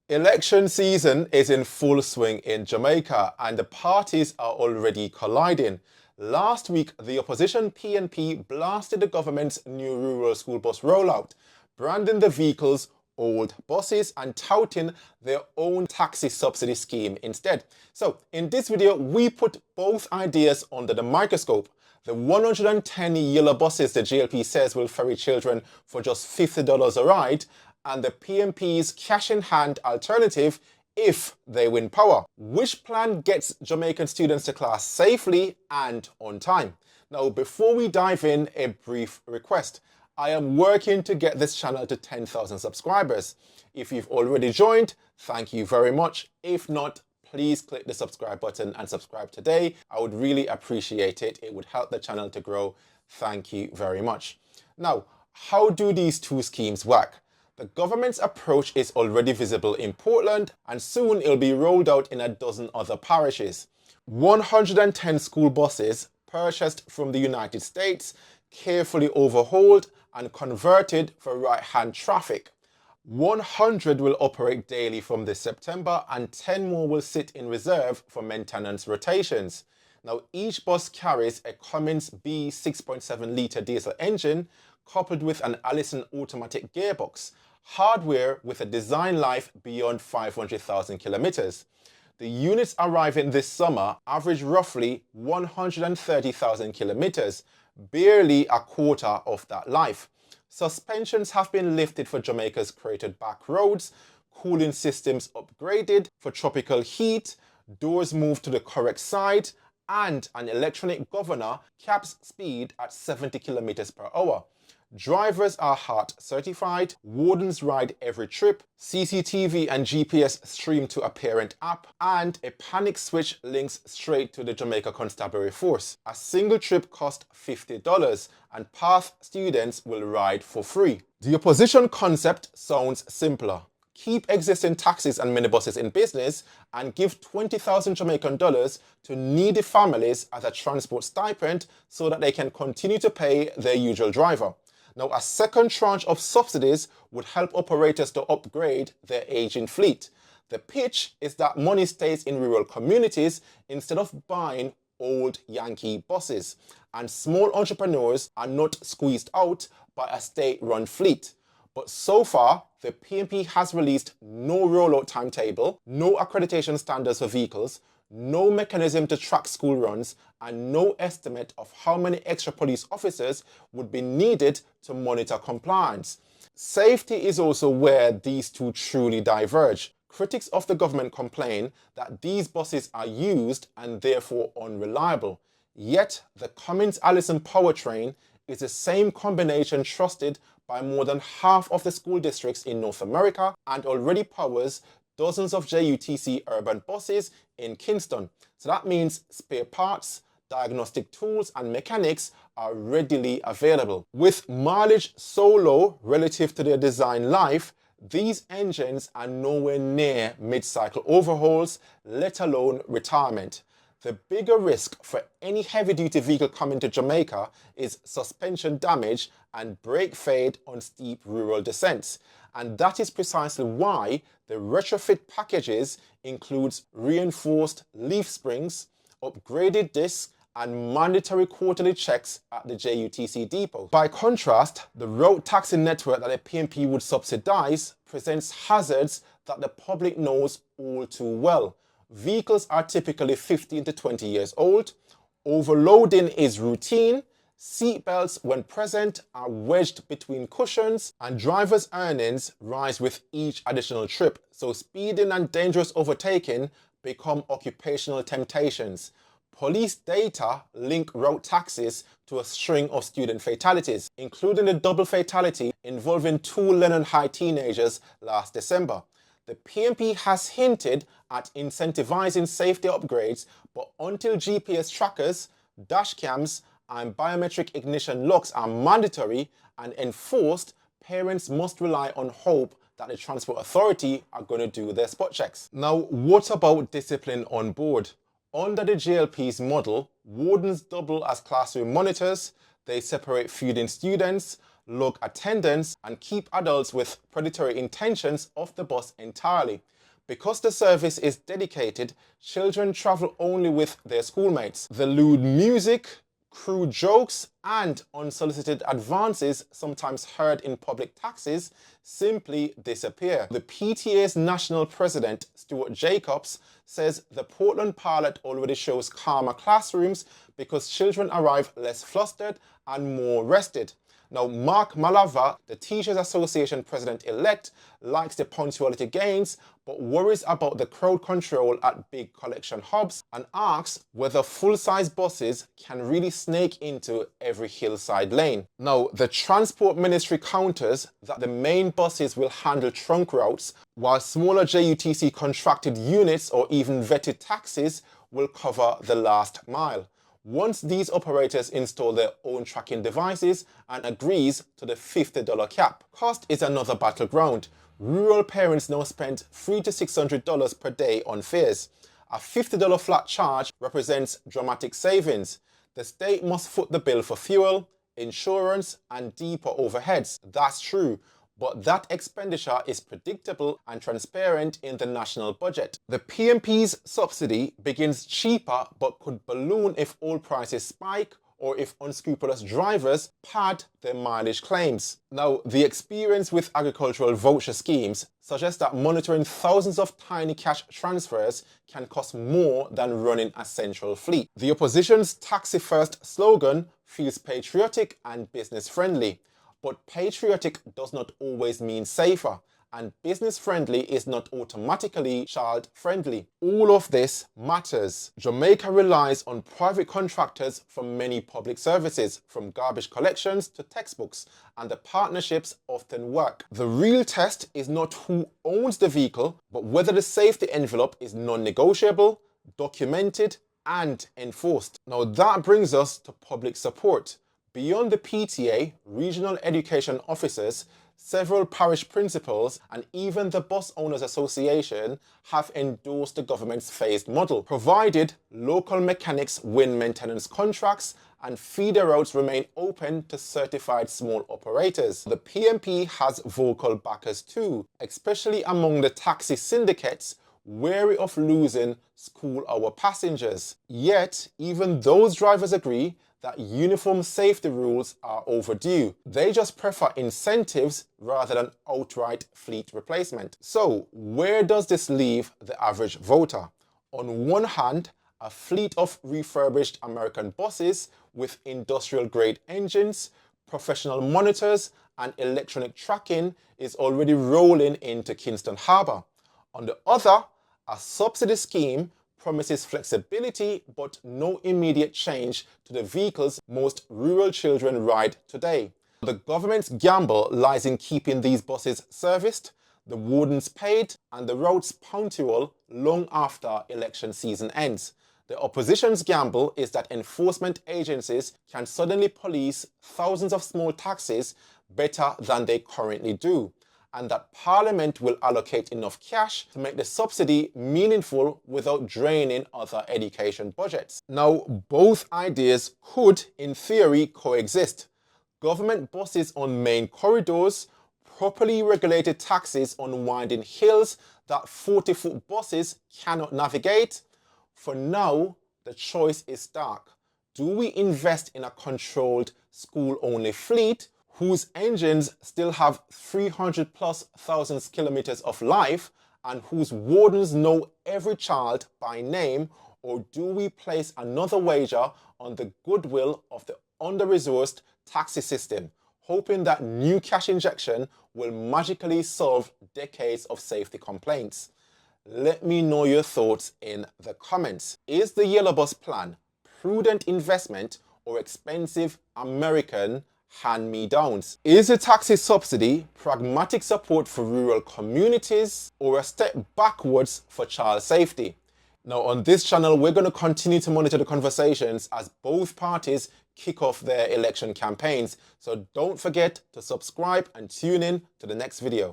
Election season is in full swing in Jamaica and the parties are already colliding. Last week, the opposition PNP blasted the government's new rural school bus rollout, branding the vehicles old buses and touting their own taxi subsidy scheme instead. So, in this video, we put both ideas under the microscope. The 110 yellow buses the JLP says will ferry children for just $50 a ride, and the PNP's cash-in-hand alternative if they win power. Which plan gets Jamaican students to class safely and on time? Now, before we dive in, a brief request. I am working to get this channel to 10,000 subscribers. If you've already joined, thank you very much. If not, please click the subscribe button and subscribe today. I would really appreciate it. It would help the channel to grow. Thank you very much. Now, how do these two schemes work? The government's approach is already visible in Portland and soon it'll be rolled out in a dozen other parishes. 110 school buses purchased from the United States, carefully overhauled and converted for right-hand traffic. 100 will operate daily from this September and 10 more will sit in reserve for maintenance rotations. Now, each bus carries a Cummins B 6.7 litre diesel engine coupled with an Allison automatic gearbox, hardware with a design life beyond 500,000 kilometers. The units arriving this summer average roughly 130,000 kilometers, barely a quarter of that life. Suspensions have been lifted for Jamaica's cratered back roads, cooling systems upgraded for tropical heat, doors moved to the correct side, and an electronic governor caps speed at 70 kilometers per hour. Drivers are HEART certified, wardens ride every trip, CCTV and GPS stream to a parent app, and a panic switch links straight to the Jamaica Constabulary Force. A single trip costs $50 and PATH students will ride for free. The opposition concept sounds simpler. Keep existing taxis and minibuses in business and give 20,000 Jamaican dollars to needy families as a transport stipend so that they can continue to pay their usual driver. Now, a second tranche of subsidies would help operators to upgrade their aging fleet. The pitch is that money stays in rural communities instead of buying old Yankee buses, and small entrepreneurs are not squeezed out by a state-run fleet. But so far, the PNP has released no rollout timetable, no accreditation standards for vehicles, no mechanism to track school runs, and no estimate of how many extra police officers would be needed to monitor compliance. Safety is also where these two truly diverge. Critics of the government complain that these buses are used and therefore unreliable. Yet, the Cummins Allison powertrain is the same combination trusted by more than half of the school districts in North America and already powers dozens of JUTC urban buses in Kingston. So that means spare parts, diagnostic tools and mechanics are readily available. With mileage so low relative to their design life, these engines are nowhere near mid-cycle overhauls, let alone retirement. The bigger risk for any heavy-duty vehicle coming to Jamaica is suspension damage and brake fade on steep rural descents. And that is precisely why the retrofit packages includes reinforced leaf springs, upgraded discs, and mandatory quarterly checks at the JUTC depot. By contrast, the road taxi network that the PNP would subsidize presents hazards that the public knows all too well. Vehicles are typically 15 to 20 years old, overloading is routine, seatbelts when present are wedged between cushions, and drivers' earnings rise with each additional trip, so speeding and dangerous overtaking become occupational temptations. Police data link road taxis to a string of student fatalities, including a double fatality involving two Lennon High teenagers last December. The PNP has hinted at incentivizing safety upgrades, but until GPS trackers, dash cams, and biometric ignition locks are mandatory and enforced, parents must rely on hope that the Transport Authority are going to do their spot checks. Now, what about discipline on board? Under the JLP's model, wardens double as classroom monitors, they separate feuding students, log attendance, and keep adults with predatory intentions off the bus entirely. Because the service is dedicated, children travel only with their schoolmates. The lewd music, crude jokes, and unsolicited advances sometimes heard in public taxis simply disappear. The PTA's national president, Stuart Jacobs, says the Portland pilot already shows calmer classrooms because children arrive less flustered and more rested. Now, Mark Malava, the Teachers Association president-elect, likes the punctuality gains, but worries about the crowd control at big collection hubs and asks whether full-size buses can really snake into every hillside lane. Now, the Transport Ministry counters that the main buses will handle trunk routes, while smaller JUTC contracted units or even vetted taxis will cover the last mile. Once these operators install their own tracking devices and agrees to the $50 cap. Cost is another battleground. Rural parents now spend $300 to $600 per day on fares. A $50 flat charge represents dramatic savings. The state must foot the bill for fuel, insurance, and deeper overheads. That's true. But that expenditure is predictable and transparent in the national budget. The PMP's subsidy begins cheaper but could balloon if oil prices spike or if unscrupulous drivers pad their mileage claims. Now, the experience with agricultural voucher schemes suggests that monitoring thousands of tiny cash transfers can cost more than running a central fleet. The opposition's Taxi First slogan feels patriotic and business-friendly. But patriotic does not always mean safer, and business-friendly is not automatically child-friendly. All of this matters. Jamaica relies on private contractors for many public services, from garbage collections to textbooks, and the partnerships often work. The real test is not who owns the vehicle, but whether the safety envelope is non-negotiable, documented, and enforced. Now that brings us to public support. Beyond the PTA, regional education officers, several parish principals, and even the Bus Owners Association have endorsed the government's phased model, provided local mechanics win maintenance contracts and feeder routes remain open to certified small operators. The PMP has vocal backers too, especially among the taxi syndicates, wary of losing school-hour passengers. Yet, even those drivers agree that uniform safety rules are overdue. They just prefer incentives rather than outright fleet replacement. So, where does this leave the average voter? On one hand, a fleet of refurbished American buses with industrial-grade engines, professional monitors, and electronic tracking is already rolling into Kingston Harbour. On the other, a subsidy scheme promises flexibility but no immediate change to the vehicles most rural children ride today. The government's gamble lies in keeping these buses serviced, the wardens paid, and the routes punctual long after election season ends. The opposition's gamble is that enforcement agencies can suddenly police thousands of small taxis better than they currently do, and that Parliament will allocate enough cash to make the subsidy meaningful without draining other education budgets. Now, both ideas could, in theory, coexist. Government buses on main corridors, properly regulated taxis on winding hills that 40-foot buses cannot navigate. For now, the choice is stark. Do we invest in a controlled school-only fleet whose engines still have 300,000+ kilometers of life and whose wardens know every child by name, or do we place another wager on the goodwill of the under-resourced taxi system, hoping that new cash injection will magically solve decades of safety complaints? Let me know your thoughts in the comments. Is the Yellow Bus plan prudent investment or expensive American hand-me-downs? Is a taxi subsidy pragmatic support for rural communities or a step backwards for child safety? Now, on this channel, we're going to continue to monitor the conversations as both parties kick off their election campaigns. So don't forget to subscribe and tune in to the next video.